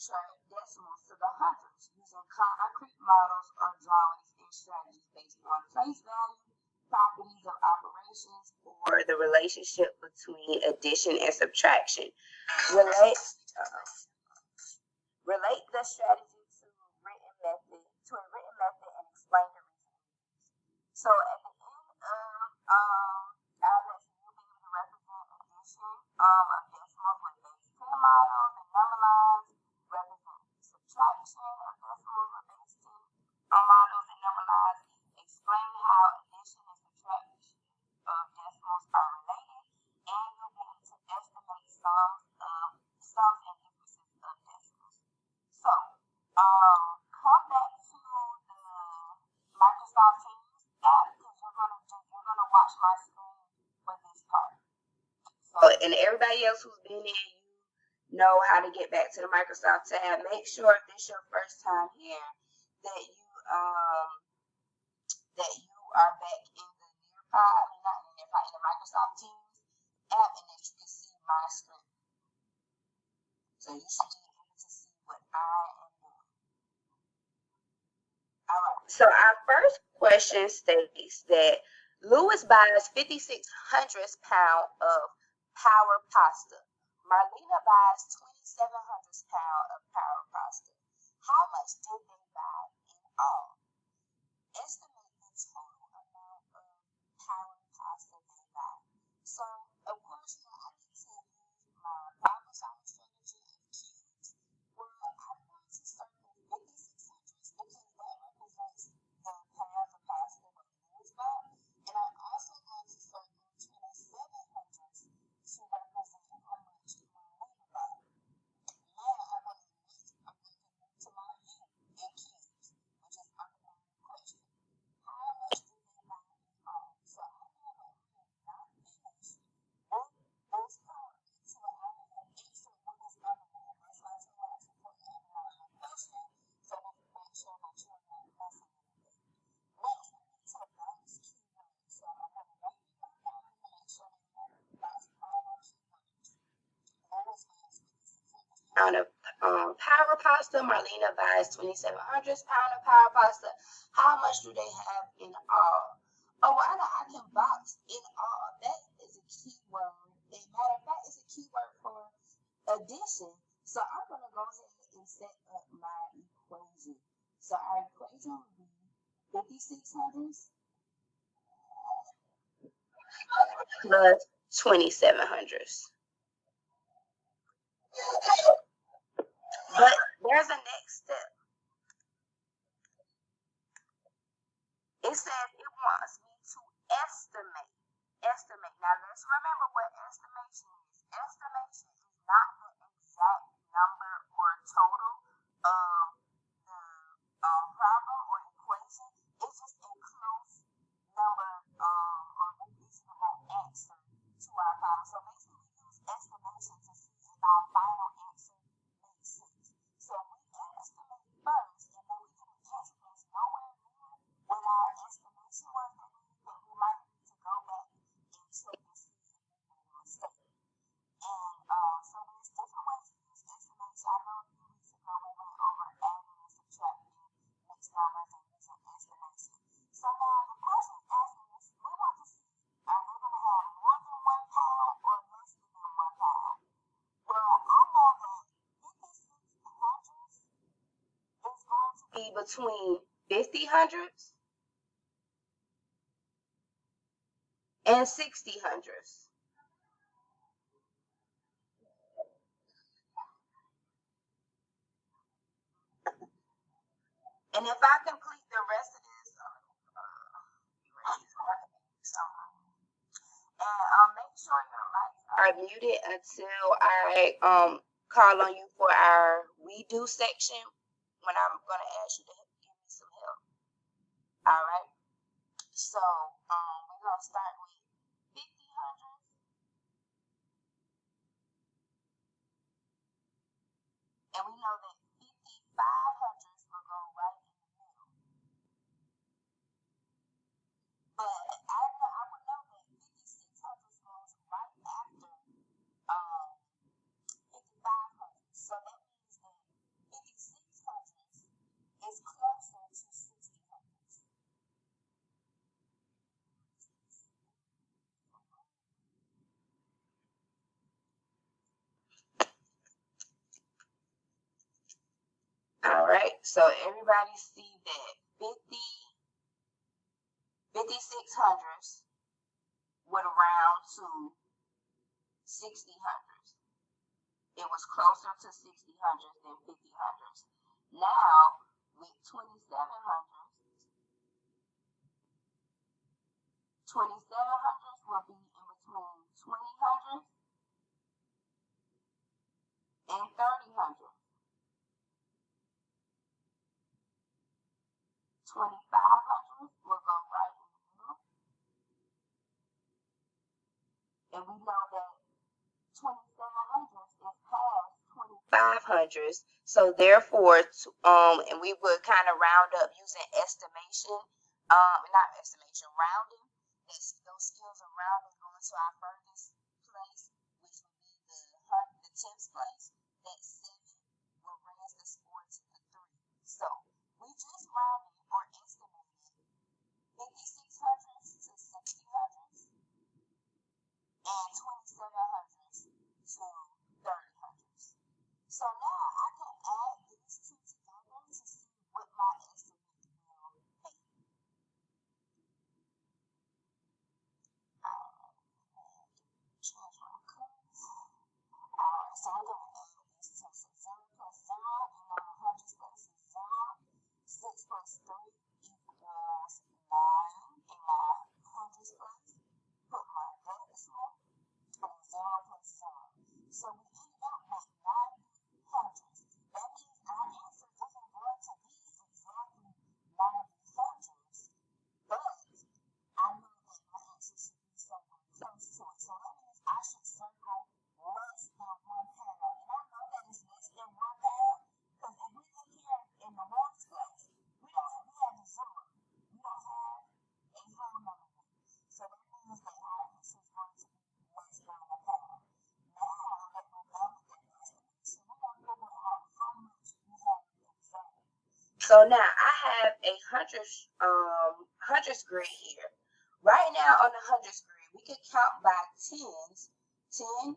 subtract decimals to the hundreds using concrete models or drawings and strategies based on place value, properties of operations, or the relationship between addition and subtraction. Relate the strategy to a written method and explain the reasoning. So at the end of our lesson, you'll be able to represent addition of decimals with base 10 models and number lines, represent subtraction of decimals with base 10 models and number lines, explain how addition and subtraction of decimals are related, and you'll be able to estimate sums and differences of decimals. So, come back to the Microsoft Teams app because you're gonna watch my screen for this part. So, and everybody else who's been in, you know how to get back to the Microsoft tab. Make sure if this is your first time here that you are back in the Nearpod, not in the Nearpod, in the Microsoft Teams app, and that you can see my screen. So you should be able to see what I am doing. All right. So our first question states that Lewis buys 5,600 pounds of power pasta. Marlena buys 2,700 pounds of power pasta. How much did they buy in all? Estimate the total amount of power pasta they buy. So, of course, I need to use my problem solving strategy of cubes. Well, I'm going to start with 5,600 because that represents the pounds of pasta that Lewis bought. And I'm also going to start with 2,700 to represent how much Marlena bought. Now I'm going to move to my hand in cubes, which is our question. How much do they buy in all? So I'm going to not finish with this part until I have answered what is underlined. That's why I tell you to put underline your question so that you make sure that you are not missing anything. Next, we need to bounce keywords. So I'm going to write it down and make sure that you have bounced all our keywords. Lewis buys 5,600 pounds of power pasta. Marlena buys 2,700 pounds of power pasta. How much do they have in all? Oh, well, I can box in all. That is a keyword. As a matter of fact, it's a keyword for addition. So I'm going to go ahead and set up my equation. So our equation would be 5,600 plus 2,700. But there's a next step. It says it wants me to estimate. Now let's remember what estimation is. Estimation is not the exact number or total of the problem or equation. It's just a close number or reasonable answer to our problem. So basically we use estimation to see if our final answer makes sense. So we estimate first, and then we get an answer that's nowhere near what our estimation was, that we might need to go back and check to see if we made a mistake. And so there's different ways to use estimation. I know a few weeks ago we went over adding and subtracting mixed numbers and using estimation. So now the person asking us, we want to see, are they going to have more than 1 pound or less than 1 pound? Well, I know that 5,600 is going to be between 50 hundredths and 60 hundredths. And if I complete the rest of this, and make sure your mics are muted until I call on you for our we do section when I'm going to ask you to give me some help. All right. So we're going to start with 50 hundredths. And we know that 55 hundredths will go right in the middle. But I would know that 56 hundredths goes right after 55 hundredths. So that means that so everybody see that 5600s would round to 6000s. It was closer to 6000s than 5000s. Now, with 2700s, 2700s will be in between 2000s and 3000s. 2500s will go right in the middle. And we know that 2700s is past 2500s. So therefore, and we would kind of round up using estimation, not estimation, rounding. Those skills of rounding going to our furthest place, which would be the 10th place. That 7 will raise the score to the 3. So we just rounded or estimated 5600s to 6000s and 2700s to 3000s. So now I can add these two together to see what my estimate will be. Change my colors. Alright, so we're going to add these two. So 0 plus 0 in my hundreds place is 0. 6 plus 3 equals 9 in my hundreds place. Put my decimal and 0 plus 0. So we ended up with 90 hundredths. That means our answer isn't going to be exactly 90 hundredths, but I know that my answer should be somewhere close to it. So that means I should circle less than 1 pound. And I know that it's less than 1 pound because if we look here in the ones place, we have the 0. We don't have a whole number. So that means that our answer is going to be less than 1 pound. Now that we're done with that estimation, we're going to figure out how much we have exactly. So now I have a hundredths grid here. Right now on the hundredths grid, we can count by tens: 10, 20,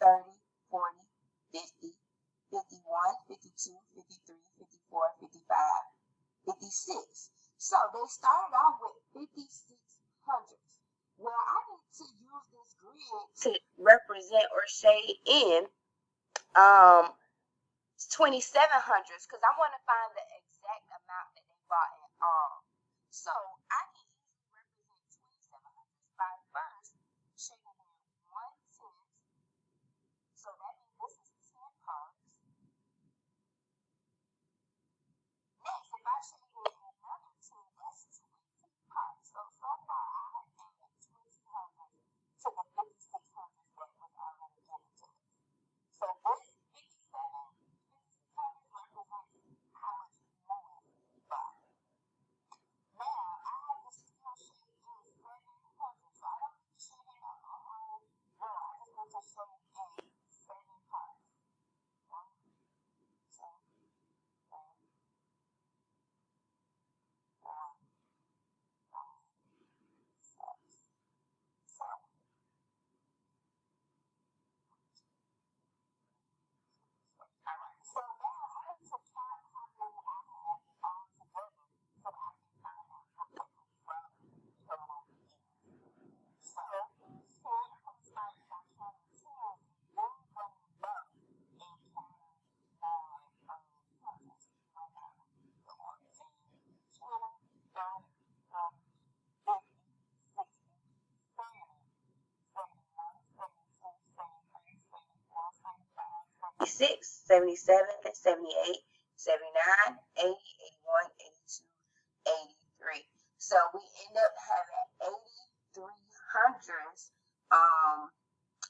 30, 40, 50, 51, 52, 53, 54, 55, 56. So they started off with 5600s. Well, I need to use this grid to represent or shade in 2700s because I want to find the exact amount that they bought in all. So I can easily represent 2700s by first shading in 1/10. So that means this is 10 parts. Next, if I shade in another 10, that's 20 parts. So far I have added 2000 to the 5600s that was already given to us. So this 5600s represents how much more we bought. Now I have to still shade in 700, so I don't need to shade in a whole row. I just want to shade in 7 parts. 1, 2, 3, 4, 5, 6, 7. Alright, so now I need to count how many I have all together so I can find out what the total is. So here comes my counting 10, then going back and counting 9 hundreds. 1, 10, 20, 30, 40, 50, 60, 70, 71, 72, 73, 74, 75, 76, 77, 78, 79, 80, 81, 82, 83. So we end up having 8300s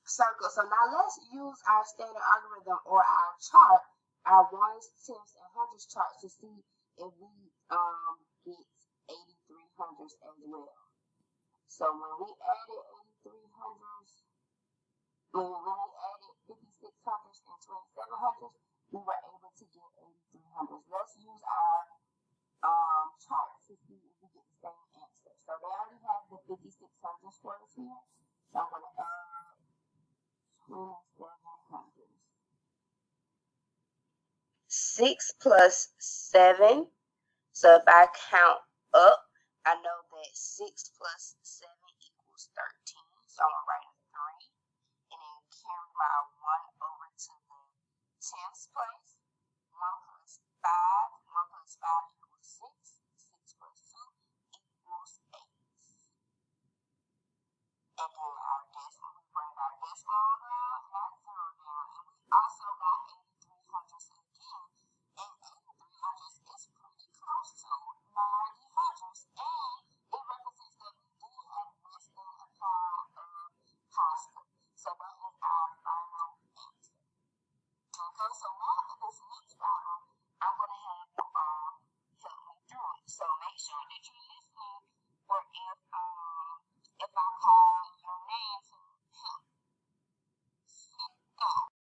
circles. So now let's use our standard algorithm or our chart, our ones, tenths, and hundreds chart to see if we get 8300s as well. So when we added 8300s, when we added 5600s and 2700s, we were able to get 8300s. Let's use our chart to see if we get the same answer. So they already have the 5600s for us here. So I'm going to add 2700s. 6 plus 7. So if I count up, I know that 6 plus 7 equals 13. So I'm going to write a 3 and then carry my